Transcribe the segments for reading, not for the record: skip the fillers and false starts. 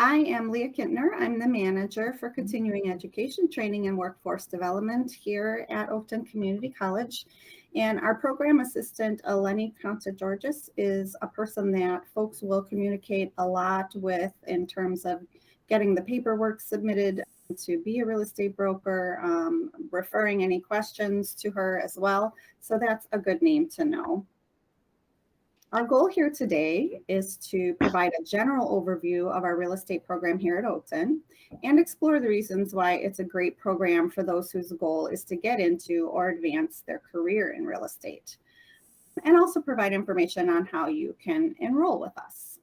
I am Leah Kintner. I'm the manager for continuing education, training, and workforce development here at Oakton Community College. And our program assistant, Eleni Conta-Georgis, is a person that folks will communicate a lot with in terms of getting the paperwork submitted to be a real estate broker, referring any questions to her as well. So that's a good name to know. Our goal here today is to provide a general overview of our real estate program here at Oakton and explore the reasons why it's a great program for those whose goal is to get into or advance their career in real estate, and also provide information on how you can enroll with us.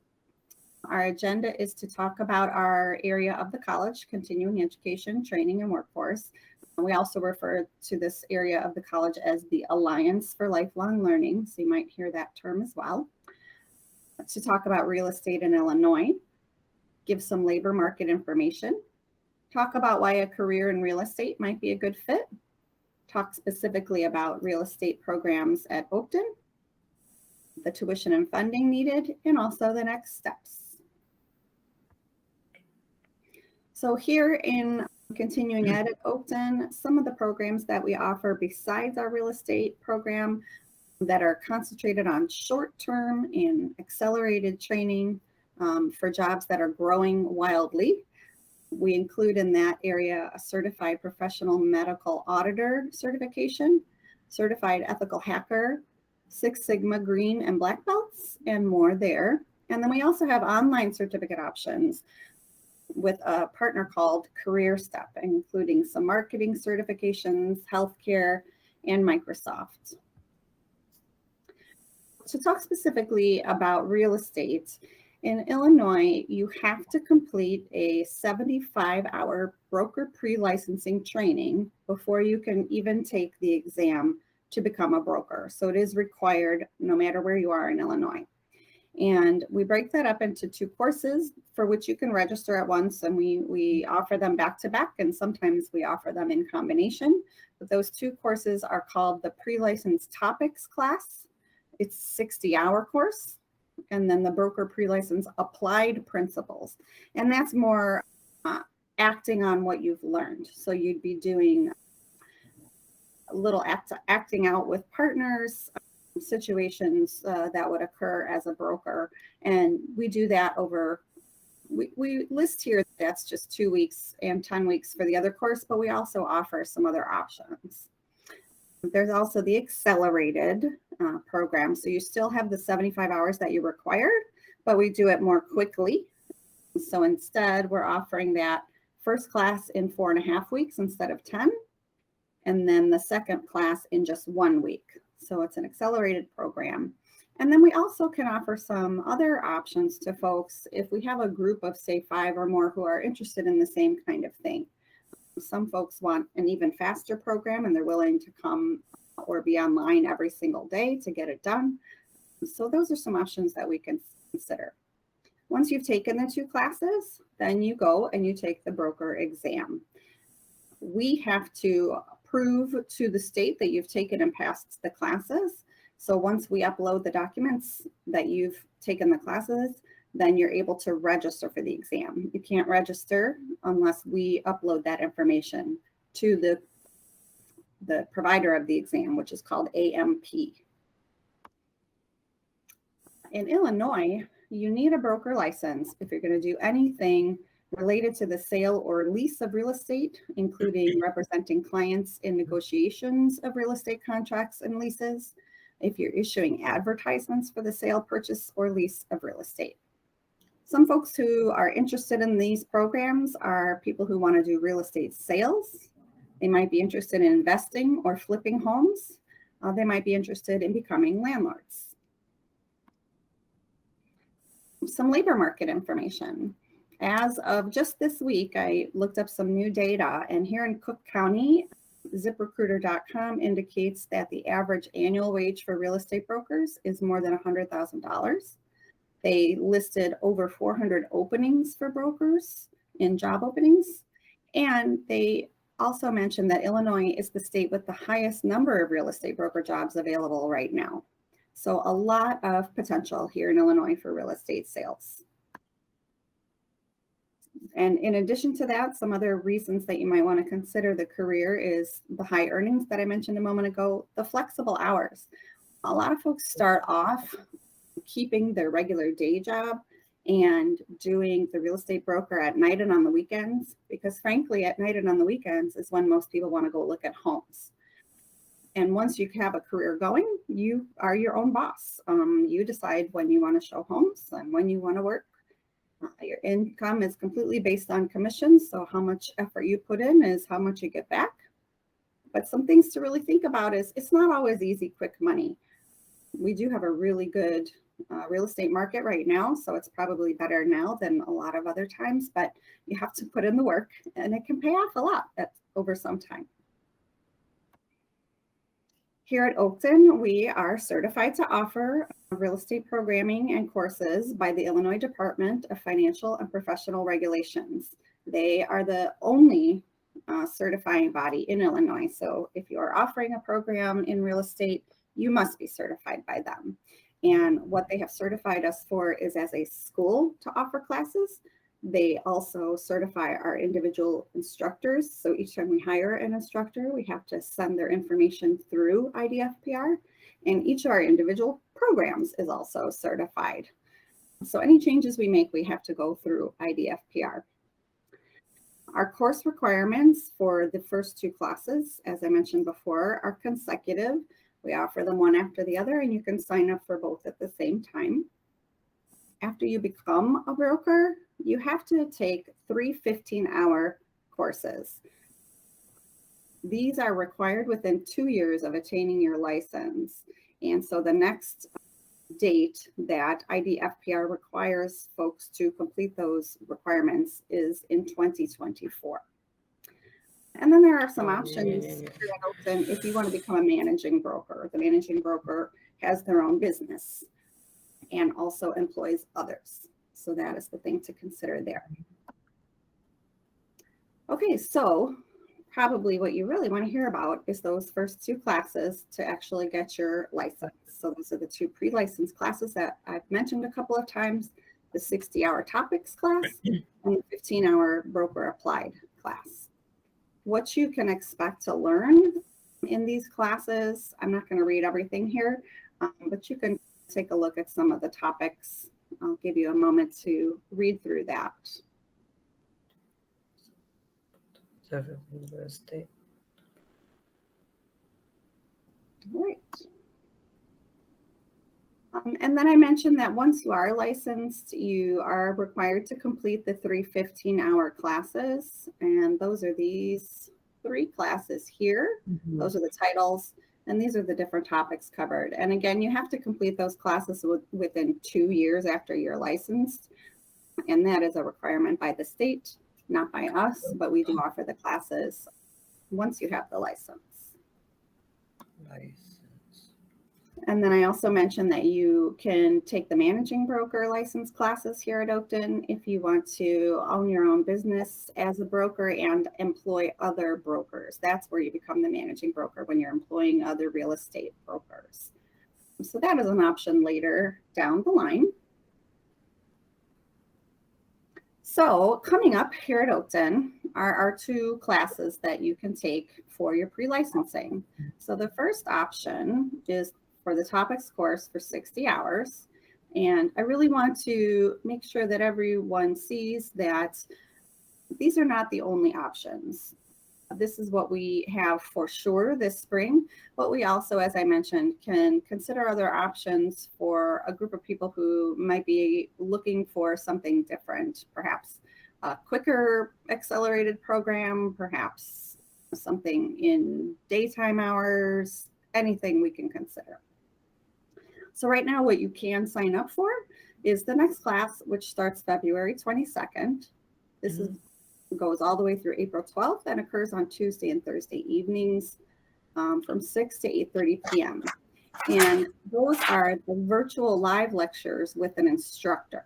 Our agenda is to talk about our area of the college, continuing education, training, and workforce. We also refer to this area of the college as the Alliance for Lifelong Learning, so you might hear that term as well. To talk about real estate in Illinois, give some labor market information, talk about why a career in real estate might be a good fit, talk specifically about real estate programs at Oakton, the tuition and funding needed, and also the next steps. So here in continuing ed at Oakton, some of the programs that we offer besides our real estate program that are concentrated on short-term and accelerated training for jobs that are growing wildly. We include in that area a certified professional medical auditor certification, certified ethical hacker, Six Sigma green and black belts, and more there. And then we also have online certificate options with a partner called Career Step, including some marketing certifications, healthcare, and Microsoft. To talk specifically about real estate, in Illinois, you have to complete a 75-hour broker pre-licensing training before you can even take the exam to become a broker. So it is required no matter where you are in Illinois. And we break that up into 2 courses for which you can register at once, and we offer them back to back, and sometimes we offer them in combination. But those 2 courses are called the Pre-License Topics class. It's a 60-hour course, and then the Broker Pre-License Applied Principles. And that's more acting on what you've learned. So you'd be doing a little acting out with partners, situations that would occur as a broker, and we do that over, we list here that's just 2 weeks and 10 weeks for the other course, but we also offer some other options. There's also the accelerated program, so you still have the 75 hours that you required, but we do it more quickly. So instead we're offering that first class in 4.5 weeks instead of 10, and then the second class in just 1 week. So it's an accelerated program. And then we also can offer some other options to folks if we have a group of, say, 5 or more who are interested in the same kind of thing. Some folks want an even faster program and they're willing to come or be online every single day to get it done. So those are some options that we can consider. Once you've taken the 2 classes, then you go and you take the broker exam. We have to prove to the state that you've taken and passed the classes. So once we upload the documents that you've taken the classes, then you're able to register for the exam. You can't register unless we upload that information to the provider of the exam, which is called AMP. In Illinois, you need a broker license if you're going to do anything related to the sale or lease of real estate, including representing clients in negotiations of real estate contracts and leases, if you're issuing advertisements for the sale, purchase, or lease of real estate. Some folks who are interested in these programs are people who want to do real estate sales. They might be interested in investing or flipping homes. They might be interested in becoming landlords. Some labor market information. As of just this week, I looked up some new data, and here in Cook County, ZipRecruiter.com indicates that the average annual wage for real estate brokers is more than $100,000. They listed over 400 openings for brokers in job openings, and they also mentioned that Illinois is the state with the highest number of real estate broker jobs available right now. So a lot of potential here in Illinois for real estate sales. And in addition to that, some other reasons that you might want to consider the career is the high earnings that I mentioned a moment ago, the flexible hours. A lot of folks start off keeping their regular day job and doing the real estate broker at night and on the weekends, because frankly, at night and on the weekends is when most people want to go look at homes. And once you have a career going, you are your own boss. You decide when you want to show homes and when you want to work. Your income is completely based on commissions. So how much effort you put in is how much you get back. But some things to really think about is it's not always easy, quick money. We do have a really good real estate market right now. So it's probably better now than a lot of other times, but you have to put in the work and it can pay off a lot over some time. Here at Oakton, we are certified to offer real estate programming and courses by the Illinois Department of Financial and Professional Regulations. They are the only certifying body in Illinois. So if you are offering a program in real estate, you must be certified by them. And what they have certified us for is as a school to offer classes. They also certify our individual instructors. So each time we hire an instructor, we have to send their information through IDFPR. And each of our individual programs is also certified. So any changes we make, we have to go through IDFPR. Our course requirements for the first two classes, as I mentioned before, are consecutive. We offer them one after the other, and you can sign up for both at the same time. After you become a broker, you have to take 3 15-hour courses. These are required within 2 years of attaining your license. And so the next date that IDFPR requires folks to complete those requirements is in 2024. And then there are some options if you want to become a managing broker. The managing broker has their own business and also employs others. So that is the thing to consider there. Okay, so probably what you really want to hear about is those first two classes to actually get your license. So those are the two pre-license classes that I've mentioned a couple of times, the 60-hour topics class and the 15-hour broker applied class. What you can expect to learn in these classes, I'm not going to read everything here, but you can take a look at some of the topics. I'll give you a moment to read through that. All right. And then I mentioned that once you are licensed, you are required to complete the 3 15-hour classes. And those are these 3 classes here. Those are the titles. And these are the different topics covered. And again, you have to complete those classes within 2 years after you're licensed. And that is a requirement by the state, not by us, but we do offer the classes once you have the license. And then I also mentioned that you can take the managing broker license classes here at Oakton if you want to own your own business as a broker and employ other brokers. That's where you become the managing broker, when you're employing other real estate brokers. So that is an option later down the line. So coming up here at Oakton are our 2 classes that you can take for your pre-licensing. So the first option is for the topics course for 60 hours. And I really want to make sure that everyone sees that these are not the only options. This is what we have for sure this spring, but we also, as I mentioned, can consider other options for a group of people who might be looking for something different, perhaps a quicker accelerated program, perhaps something in daytime hours, anything we can consider. So right now what you can sign up for is the next class, which starts February 22nd. This goes all the way through April 12th and occurs on Tuesday and Thursday evenings from 6 to 8:30 p.m. And those are the virtual live lectures with an instructor.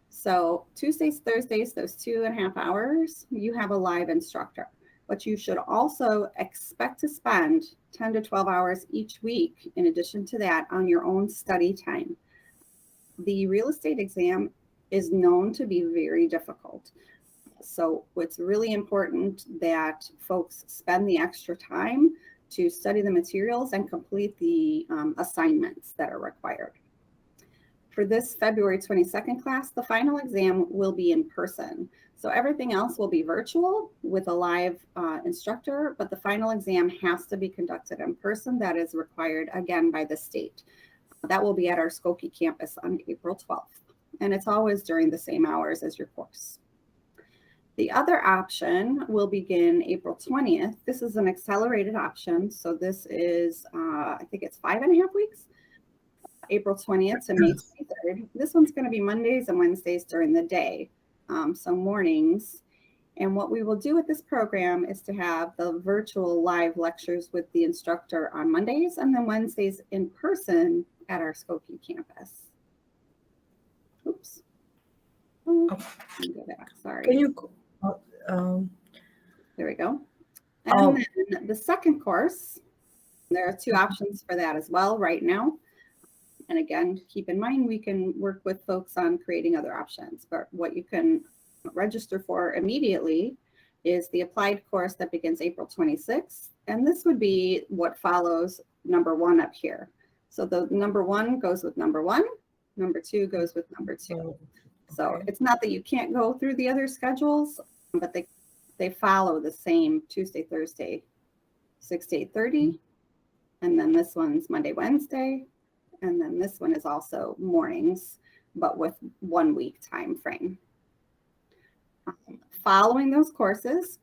So Tuesdays, Thursdays, those 2.5 hours, you have a live instructor. But you should also expect to spend 10 to 12 hours each week, in addition to that, on your own study time. The real estate exam is known to be very difficult. So it's really important that folks spend the extra time to study the materials and complete the assignments that are required. For this February 22nd class, the final exam will be in person. So everything else will be virtual with a live instructor, but the final exam has to be conducted in person. That is required, again, by the state. That will be at our Skokie campus on April 12th. And it's always during the same hours as your course. The other option will begin April 20th. This is an accelerated option. So this is, I think it's 5.5 weeks. April 20th to May 23rd. This one's going to be Mondays and Wednesdays during the day, so mornings. And what we will do with this program is to have the virtual live lectures with the instructor on Mondays, and then Wednesdays in person at our Skokie campus. Oops. Oh, go back. Sorry. Can you? There we go. And then the second course, there are 2 options for that as well right now. And again, keep in mind, we can work with folks on creating other options, but what you can register for immediately is the applied course that begins April 26th. And this would be what follows number 1 up here. So the number 1 goes with number 1, number 2 goes with number 2. Okay. So it's not that you can't go through the other schedules, but they follow the same Tuesday, Thursday, 6 to 8:30. And then this one's Monday, Wednesday. And then this one is also mornings, but with 1 week time frame. Following those courses,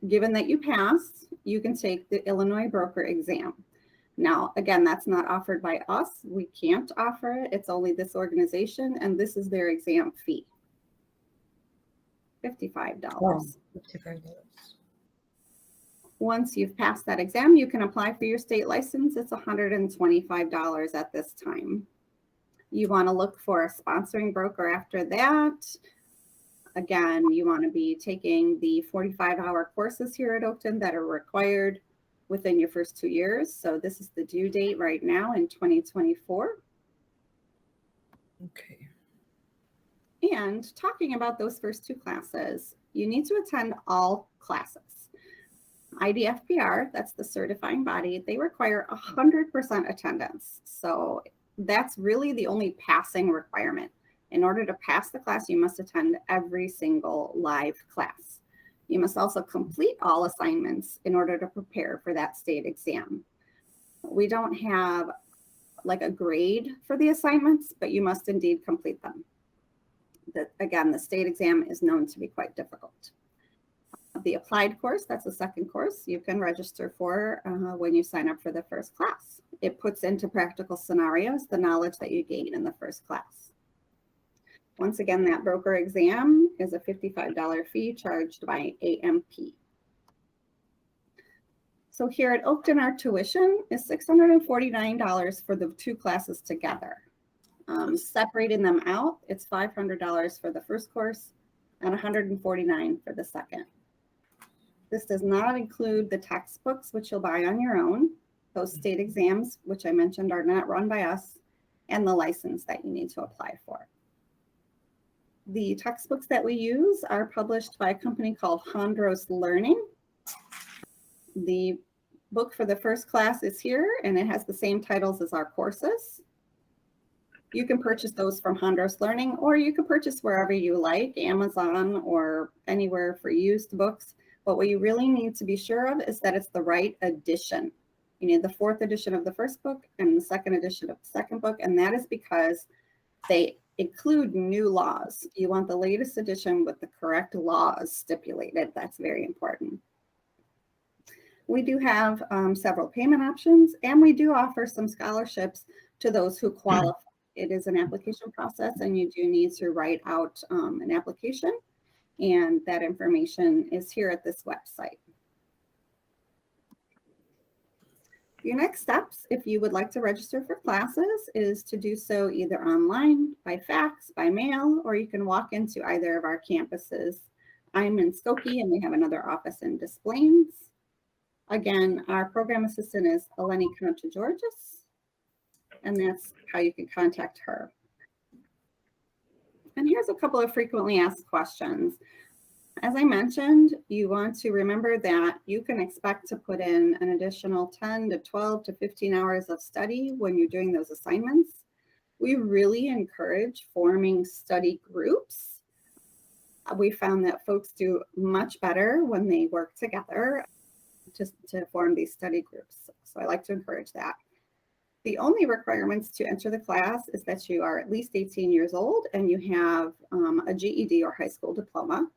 given that you pass, you can take the Illinois broker exam. Now, again, that's not offered by us. We can't offer it. It's only this organization, and this is their exam fee. $55. Wow, $55. Once you've passed that exam, you can apply for your state license. It's $125 at this time. You want to look for a sponsoring broker after that. Again, you want to be taking the 45-hour courses here at Oakton that are required within your first 2 years. So this is the due date right now in 2024. Okay. And talking about those first 2 classes, you need to attend all classes. IDFPR, that's the certifying body, they require 100% attendance. So that's really the only passing requirement. In order to pass the class, you must attend every single live class. You must also complete all assignments in order to prepare for that state exam. We don't have like a grade for the assignments, but you must indeed complete them. Again, the state exam is known to be quite difficult. The applied course, that's the second course you can register for when you sign up for the first class. It puts into practical scenarios the knowledge that you gain in the first class. Once again, that broker exam is a $55 fee charged by AMP. So here at Oakton, our tuition is $649 for the 2 classes together. Separating them out, it's $500 for the first course and $149 for the second. This does not include the textbooks, which you'll buy on your own. Those state exams, which I mentioned, are not run by us, and the license that you need to apply for. The textbooks that we use are published by a company called Hondros Learning. The book for the first class is here, and it has the same titles as our courses. You can purchase those from Hondros Learning, or you can purchase wherever you like, Amazon or anywhere for used books. But what you really need to be sure of is that it's the right edition. You need the 4th edition of the first book and the 2nd edition of the second book, and that is because they include new laws. You want the latest edition with the correct laws stipulated. That's very important. We do have several payment options, and we do offer some scholarships to those who qualify. It is an application process, and you do need to write out an application. And that information is here at this website. Your next steps, if you would like to register for classes, is to do so either online, by fax, by mail, or you can walk into either of our campuses. I'm in Skokie, and we have another office in Des Plaines. Again, our program assistant is Eleni Contra-Georges, and that's how you can contact her. And here's a couple of frequently asked questions. As I mentioned, you want to remember that you can expect to put in an additional 10 to 12 to 15 hours of study when you're doing those assignments. We really encourage forming study groups. We found that folks do much better when they work together just to form these study groups. So I like to encourage that. The only requirements to enter the class is that you are at least 18 years old and you have a GED or high school diploma.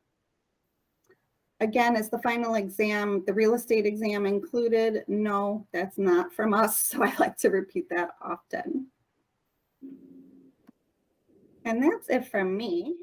Again, is the final exam, the real estate exam included? No, that's not from us, so I like to repeat that often. And that's it from me.